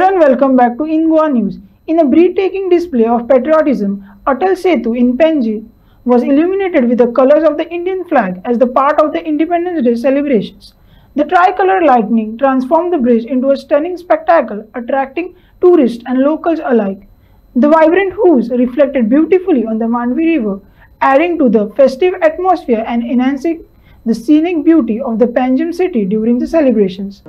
Hello and welcome back to In Goa News. In a breathtaking display of patriotism, Atal Setu in Panji was illuminated with the colors of the Indian flag as the part of the Independence Day celebrations. The tricolor lightning transformed the bridge into a stunning spectacle, attracting tourists and locals alike. The vibrant hues reflected beautifully on the Mandvi River, adding to the festive atmosphere and enhancing the scenic beauty of the Panjim city during the celebrations.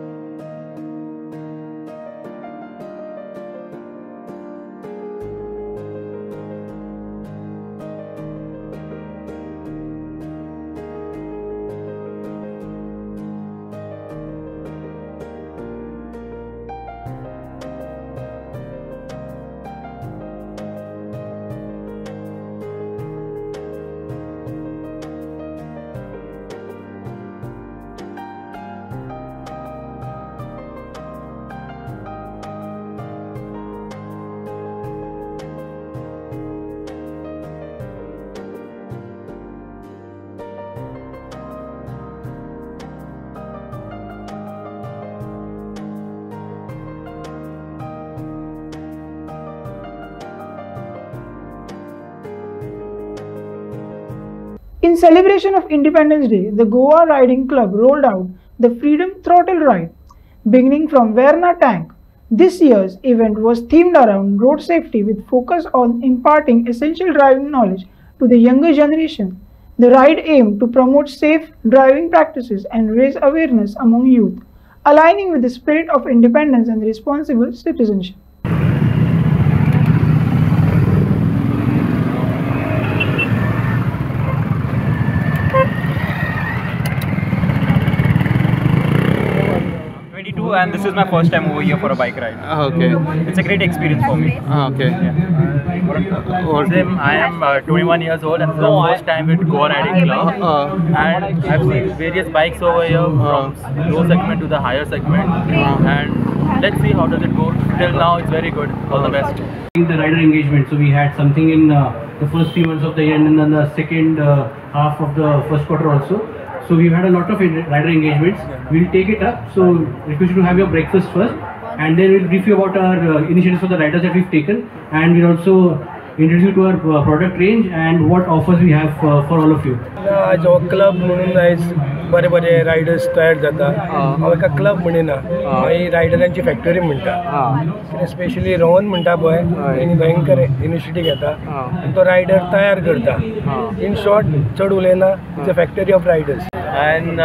In celebration of Independence Day, the Goa Riding Club rolled out the Freedom Throttle Ride, beginning from Verna Tank. This year's event was themed around road safety with focus on imparting essential driving knowledge to the younger generation. The ride aimed to promote safe driving practices and raise awareness among youth, aligning with the spirit of independence and responsible citizenship. And this is my first time over here for a bike ride. Okay. It's a great experience for me. Okay. Same, I am 21 years old and this is the first time with Goa Riding Club. And I've seen various bikes over here from low segment to the higher segment. And let's see how does it go. Till now it's very good. All the best. The rider engagement. So we had something in the first few months of the year and then the second half of the first quarter also. So we've had a lot of rider engagements. We'll take it up. So request you to have your breakfast first, and then we'll brief you about our initiatives for the riders that we've taken, and we'll also introduce you to our product range and what offers we have for all of you. आज हो club म्हणून आयज बरे बरे riders तयार जाता हांव एका क्लब म्हणिना मागीर रायडरांची फॅक्टरी म्हणटा स्पेशली रोहन म्हणटा पळय तेणी भयंकर इनिशिएटीव घेता तो रायडर तयार करता इन शॉर्ट चड उलयना it's a factory of riders. And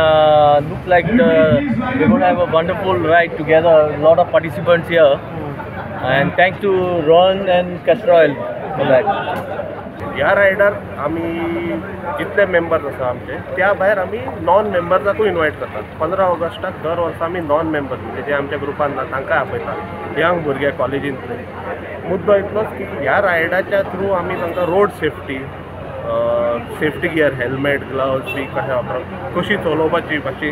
looks like we're going to have a wonderful ride together. A lot of participants here, and thanks to Ron and Castrol for that. ह्या rider आमी जितले members आसा आमचे त्या भायर आमी non मेंबर्साकूय invite करतात. 15 ऑगस्टाक दर वर्सा आमी नॉन मेंबर्स म्हणजे जे आमच्या ग्रुपान ना तांकां आपयतात, यंग भुरगे कॉलेजींतले. मुद्दो इतलोच की ह्या रायडाच्या थ्रू आमी तांकां road safety gear, helmet, gloves बी कशें वापरप, कशी चलोवपाची, मातशी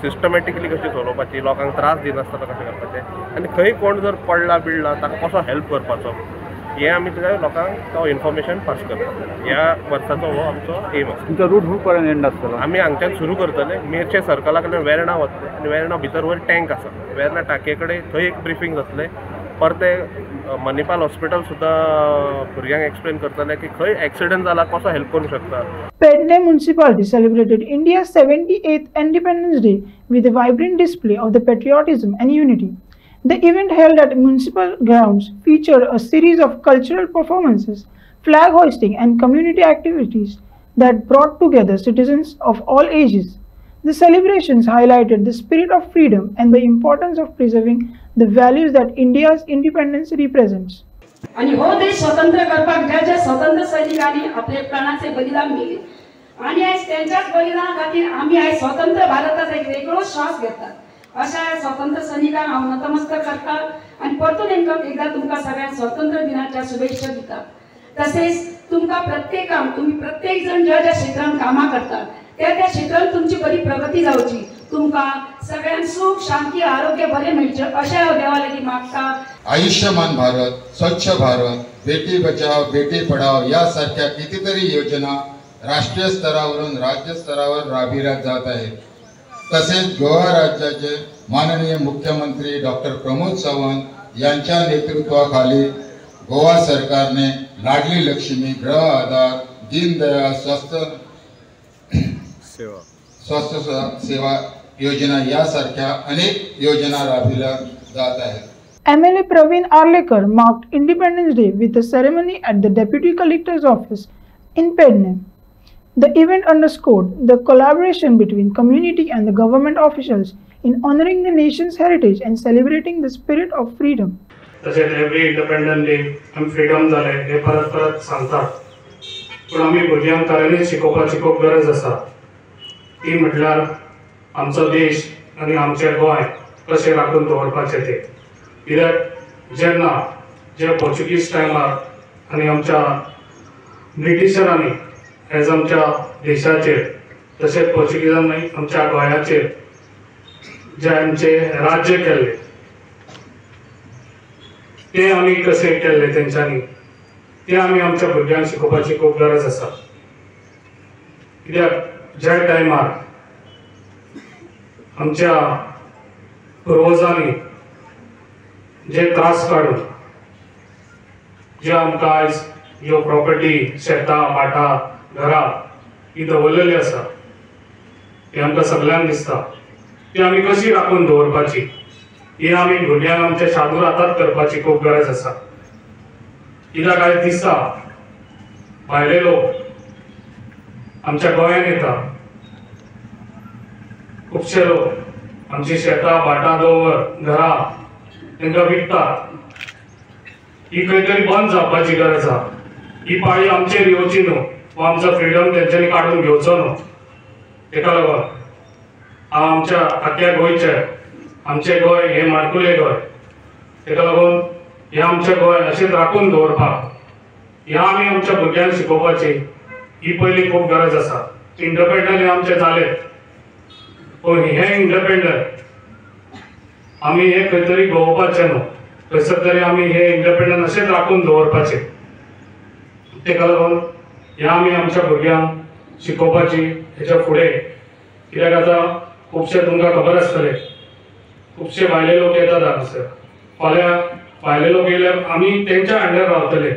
सिस्टमॅटिकली कशी चलोवपाची, लोकांक त्रास दिनासतना कशें करपाचें, आनी खंय कोण जर पडला बिडला ताका कसो हेल्प करपाचो हें आमी लोकांक तो इन्फॉर्मेशन पास करता. ह्या वर्साचो हो आमचो एम आसा. तुमचो रूट खूब पर्यंत एंड आसतलो. आमी हांगच्यान सुरू करतले, मेरचे सर्कला कडल्यान वेर्णा वतले आनी वेर्णा भितर वयर टँक आसा, वेर्णा टाकये कडेन थंय एक ब्रिफींग जातलें. परते मणिपाल हॉस्पिटल सुद्दां भुरग्यांक एक्सप्लेन करतले की खंय एक्सिडेंट जाला कसो हेल्प करूंक शकता. Pedne municipality celebrated India's 78th Independence Day with a vibrant display of the patriotism and unity. The event held at municipal grounds featured a series of cultural performances, flag hoisting and community activities that brought together citizens of all ages. The celebrations highlighted the spirit of freedom and the importance of preserving the values that India's independence represents. आणि हो देश स्वतंत्र करपाक ज्या स्वतंत्र सैनिकांनी आपले प्राणाचे बलिदान दिले आणि आज त्यांच्याच बलिदाना खातीर आम्ही आज स्वतंत्र भारताचा एक वेगळो श्वास घेतात. अशा स्वतंत्र सैनिकांना हांव नतमस्तक करता आणि परतून एकदा तुमकां सगळ्यांक स्वातंत्र्य दिनाच्या शुभेच्छा दिता. तसेच तुमकां प्रत्येकाक तुम्ही प्रत्येक जण ज्या क्षेत्रांत कामां करतात त्या क्षेत्रांत तुमची बरी प्रगती जावची, तुमकां सगळ्यांक सुख शांती आरोग्य बरे मेळचे अशें हांव देवा लागीं मागता. आयुष्यमान भारत, स्वच्छ भारत, बेटी बचाओ बेटी पढाओ यासारख्या कितीतरी योजना राष्ट्रीय स्तरावरून राज्य स्तरावर राबविल्या जात आहेत. तसेच गोवा राज्याचे माननीय मुख्यमंत्री डॉक्टर प्रमोद सावंत यांच्या नेतृत्वाखाली गोवा सरकारने लाडली लक्ष्मी, गृह आधार, दीनदयाळ स्वस्थ सेवा योजना यासारख्या अनेक योजना राबविल्या जात आहेत. MLA Praveen Arlekar marked Independence Day with a ceremony at the Deputy Collector's office in Pedne. The event underscored the collaboration between community and the government officials in honoring the nation's heritage and celebrating the spirit of freedom. तसेच every independence day आमी freedom जाले हे परत परत सांगतात, पण आमी भुरग्यांक खऱ्यांनीच शिकोवपाची खूब गरज आसा. ती म्हटल्यार आमचो देश आनी आमचें गोंय कशें राखून दवरपाचें तें. कित्याक जेन्ना जे पोर्चुगीज टायमार आनी आमच्या ब्रिटिशरांनी एज आमच्या देशाचेर तशेंच पोर्चुगीजांनी आमच्या गोंयाचेर जे आमचे राज्य केल्ले ते आमी कशें केल्ले तेंच्यांनी ते आमी आमच्या भुरग्यांक शिकोवपाची खूब गरज आसा. कित्याक ज्या टायमार आमच्या पुर्वजांनी जे त्रास काडून जे आमकां आयज ह्यो प्रॉपर्टी, शेतां, भाटां, घरां ही दवरलेली आसा ती आमकां सगळ्यांक दिसता, ती आमी कशी राखून दवरपाची ही आमी भुरग्यांक आमच्या शादूर हातांत करपाची खूब गरज आसा. कित्याक आयज दिसता भायले लोक आमच्या गोंयांत येता, खुबशे लोक आमची शेतां, भाटां दवर, घरां तांकां विकतात. ही खंय तरी बंद जावपाची गरज आसा. ही पाळी आमचेर येवची न्हू, वा आमचो फ्रिडम तेंच्यांनी काडून घेवचो न्हू. तेका लागून हांव आमच्या आख्या गोंयचे, आमचें गोंय हें माणकुलें गोंय, तेका लागून हें आमचें गोंय अशेंच राखून दवरपाक ह्या आमी आमच्या भुरग्यांक शिकोवपाची ही पयली खूब गरज आसा. इंडिपेंडंट आमचें जालें, पूण हें इंडिपेंडंट आमी हे खंय तरी गोवपाचें न्हू, खंयसर तरी आमी हे इंडिपेंडंट अशेंच राखून दवरपाचें. तेका लागून ह्या आमी आमच्या भुरग्यांक शिकोवपाची हेच्या फुडें. कित्याक आतां खुबशे तुमकां खबर आसतलें खुबशे भायले लोक येतात हांगासर. फाल्यां भायले लोक येयल्यार आमी तेंच्या अंडर रावतले,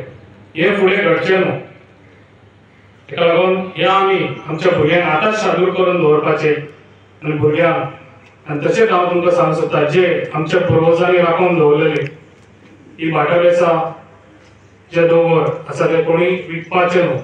हे फुडें घडचें न्हू. तेका लागून हे आमी आमच्या भुरग्यांक आतांच शादूर करून दवरपाचें आनी भुरग्यांक. आनी तशेंच हांव तुमकां सांगूंक सोदतां जे आमच्या पुर्वजांनी राखून दवरलेली ही भाटां बेसां जे दवर आसा ते कोणी विकपाचें न्हू.